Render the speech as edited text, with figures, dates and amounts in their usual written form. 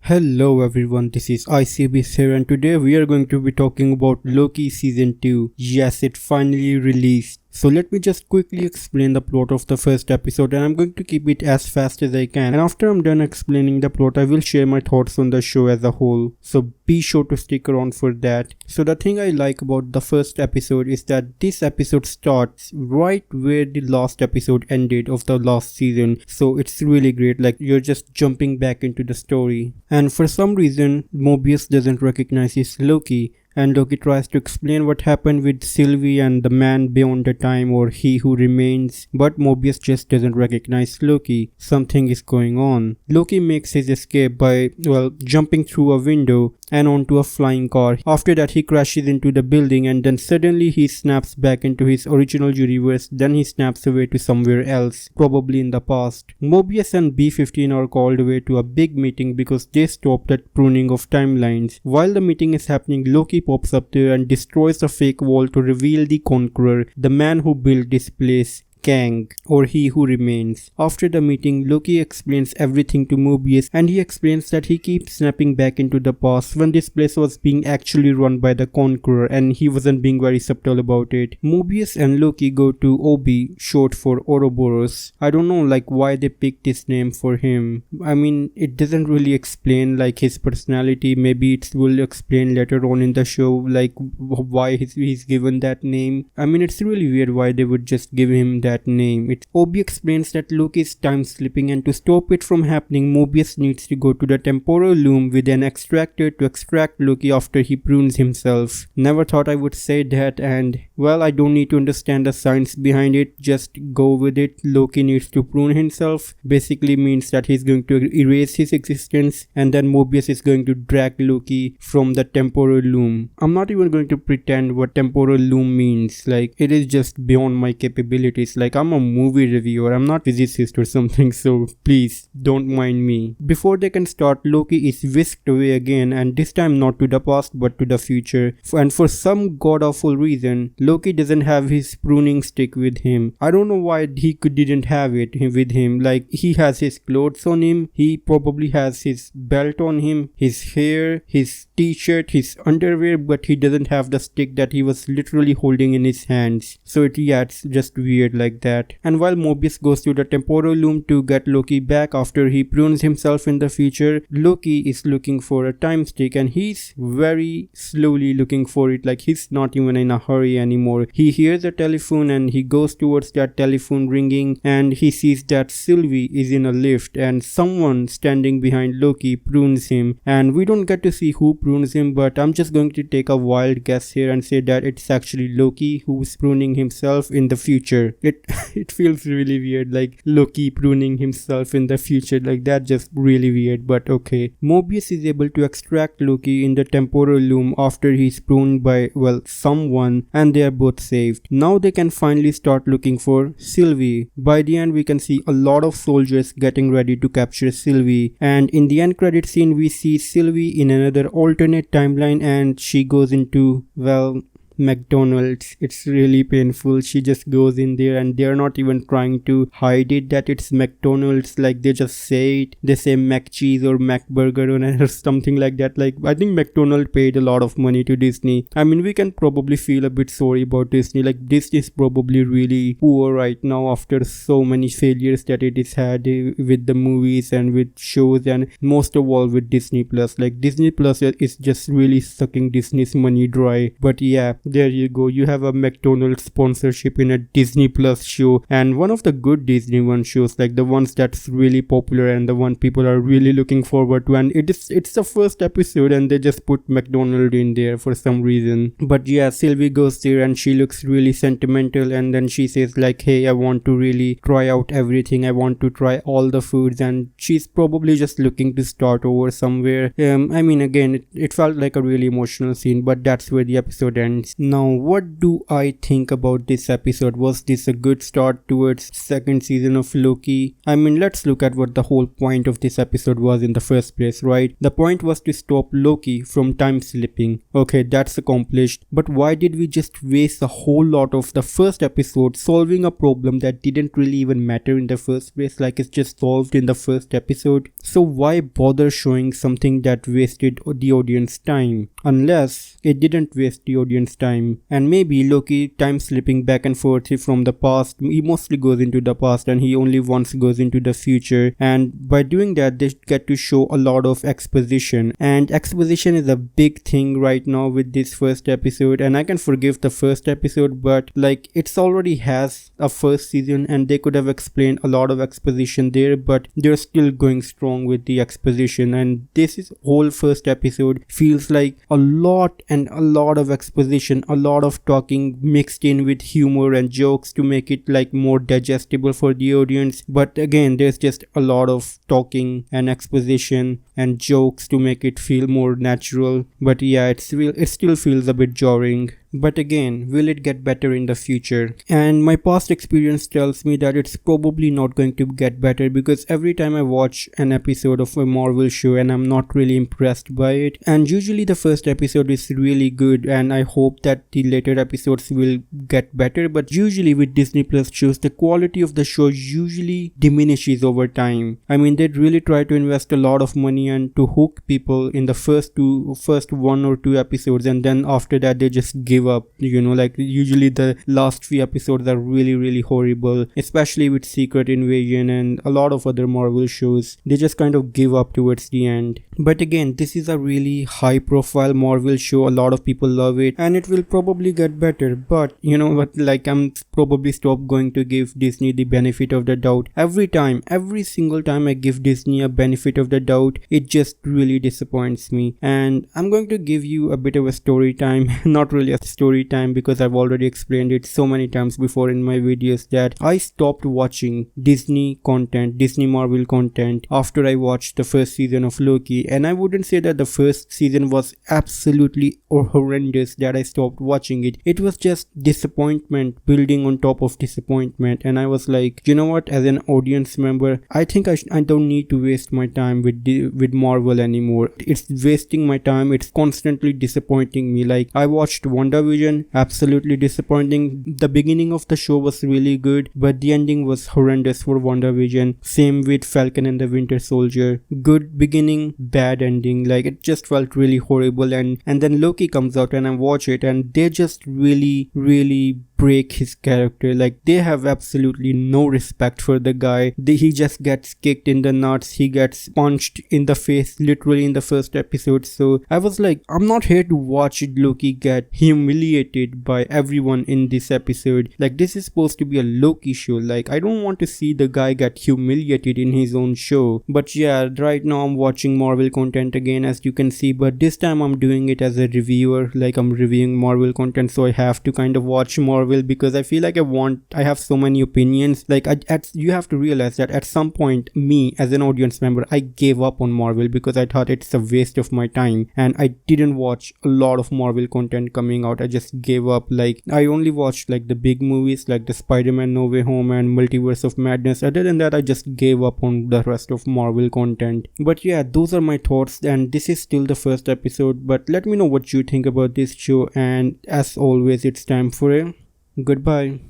Hello everyone, this is ICBs here and today we are going to be talking about Loki Season 2. Yes, it finally released. So let me just quickly explain the plot of the first episode, and I'm going to keep it as fast as I can. And after I'm done explaining the plot, I will share my thoughts on the show as a whole. So be sure to stick around for that. So the thing I like about the first episode is that this episode starts right where the last episode ended of the last season. So it's really great, like you're just jumping back into the story. And for some reason, Mobius doesn't recognize his Loki. And Loki tries to explain what happened with Sylvie and the man beyond the time, or he who remains, but Mobius just doesn't recognize Loki. Something is going on. Loki makes his escape by, jumping through a window and onto a flying car. After that, he crashes into the building and then suddenly he snaps back into his original universe. Then he snaps away to somewhere else, probably in the past. Mobius and B-15 are called away to a big meeting because they stopped at pruning of timelines. While the meeting is happening, Loki pops up there and destroys the fake wall to reveal the Conqueror, the man who built this place. Kang, or he who remains. After the meeting, Loki explains everything to Mobius and he explains that he keeps snapping back into the past when this place was being actually run by the Conqueror and he wasn't being very subtle about it. Mobius and Loki go to Obi, short for Ouroboros. I don't know why they picked this name for him. I mean, it doesn't really explain his personality. Maybe it will explain later on in the show why he's given that name. I mean, it's really weird why they would just give him that name. Obi explains that Loki is time slipping and to stop it from happening, Mobius needs to go to the temporal loom with an extractor to extract Loki after he prunes himself. Never thought I would say that, and I don't need to understand the science behind it, just go with it. Loki needs to prune himself basically means that he's going to erase his existence and then Mobius is going to drag Loki from the temporal loom. I'm not even going to pretend what temporal loom means, it is just beyond my capabilities. I'm a movie reviewer, I'm not a physicist or something, so please don't mind me. Before they can start, Loki is whisked away again, and this time not to the past but to the future. And for some god-awful reason, Loki doesn't have his pruning stick with him. I don't know why he didn't have it with him. He has his clothes on him, he probably has his belt on him, his hair, his t-shirt, his underwear, but he doesn't have the stick that he was literally holding in his hands. So it's just weird like that. And while Mobius goes to the temporal loom to get Loki back after he prunes himself in the future, Loki is looking for a time stick and he's very slowly looking for it. He's not even in a hurry anymore. He hears a telephone and he goes towards that telephone ringing and he sees that Sylvie is in a lift and someone standing behind Loki prunes him, and we don't get to see who prunes him, but I'm just going to take a wild guess here and say that it's actually Loki who's pruning himself in the future. It feels really weird, Loki pruning himself in the future, that just really weird, but okay. Mobius is able to extract Loki in the temporal loom after he's pruned by, someone, and they are both saved. Now they can finally start looking for Sylvie. By the end, we can see a lot of soldiers getting ready to capture Sylvie, and in the end credit scene, we see Sylvie in another alternate timeline and she goes into, McDonald's. It's really painful. She just goes in there and they're not even trying to hide it that it's McDonald's. They just say it. They say Mac cheese or Mac burger or something like that. I think McDonald's paid a lot of money to Disney. I mean, we can probably feel a bit sorry about Disney. Disney is probably really poor right now after so many failures that it has had with the movies and with shows, and most of all with Disney Plus. Disney Plus is just really sucking Disney's money dry. But yeah, there you go, you have a McDonald's sponsorship in a Disney Plus show, and one of the good Disney one shows, the ones that's really popular and the one people are really looking forward to, and it's the first episode and they just put McDonald's in there for some reason. But yeah, Sylvie goes there and she looks really sentimental, and then she says hey, I want to really try out everything, I want to try all the foods, and she's probably just looking to start over somewhere. I mean, again, it felt like a really emotional scene, but that's where the episode ends. Now, what do I think about this episode? Was this a good start towards second season of Loki? I mean, let's look at what the whole point of this episode was in the first place, right? The point was to stop Loki from time slipping. Okay, that's accomplished. But why did we just waste a whole lot of the first episode solving a problem that didn't really even matter in the first place? Like, it's just solved in the first episode. So why bother showing something that wasted the audience time? Unless it didn't waste the audience time. And maybe Loki time slipping back and forth from the past, he mostly goes into the past and he only once goes into the future, and by doing that they get to show a lot of exposition, and exposition is a big thing right now with this first episode. And I can forgive the first episode, but like, it's already has a first season and they could have explained a lot of exposition there, but they're still going strong with the exposition, and this is whole first episode feels like a lot of exposition, a lot of talking mixed in with humor and jokes to make it like more digestible for the audience. But again, there's just a lot of talking and exposition and jokes to make it feel more natural. But yeah, it still feels a bit jarring. But again, will it get better in the future? And my past experience tells me that it's probably not going to get better, because every time I watch an episode of a Marvel show and I'm not really impressed by it, and usually the first episode is really good and I hope that the later episodes will get better, but usually with Disney Plus shows, the quality of the show usually diminishes over time. I mean, they'd really try to invest a lot of money and to hook people in the first one or two episodes, and then after that they just give up. Like usually the last few episodes are really horrible, especially with Secret Invasion and a lot of other Marvel shows. They just kind of give up towards the end. But again, this is a really high profile Marvel show, a lot of people love it and it will probably get better. But you know what, like, I'm probably stop going to give Disney the benefit of the doubt. Every single time I give Disney a benefit of the doubt, it just really disappoints me. And I'm going to give you a bit of a story time, not really a story time because I've already explained it so many times before in my videos, that I stopped watching Disney Marvel content after I watched the first season of Loki. And I wouldn't say that the first season was absolutely or horrendous that I stopped watching it. It was just disappointment building on top of disappointment, and I was like, you know what, as an audience member, I think I don't need to waste my time with Marvel anymore. It's wasting my time. It's constantly disappointing me. Like, I watched WandaVision, absolutely disappointing. The beginning of the show was really good, but the ending was horrendous for WandaVision. Same with Falcon and the Winter Soldier. Good beginning, bad ending. Like, it just felt really horrible. And then Loki comes out and I watch it and they just really break his character. Like, they have absolutely no respect for the guy. He just gets kicked in the nuts. He gets punched in the face literally in the first episode. So I was like, I'm not here to watch Loki get humiliated by everyone in this episode. Like, this is supposed to be a Loki show. Like, I don't want to see the guy get humiliated in his own show. But yeah, right now I'm watching Marvel content again, as you can see, but this time I'm doing it as a reviewer. Like, I'm reviewing Marvel content, so I have to kind of watch Marvel because I feel like I have so many opinions. Like, you have to realize that at some point, me as an audience member, I gave up on Marvel because I thought it's a waste of my time, and I didn't watch a lot of Marvel content coming out. I just gave up. Like, I only watched like the big movies like the Spider-Man No Way Home and Multiverse of Madness. Other than that, I just gave up on the rest of Marvel content. But yeah, those are my thoughts, and this is still the first episode, but let me know what you think about this show, and as always, it's time for a goodbye.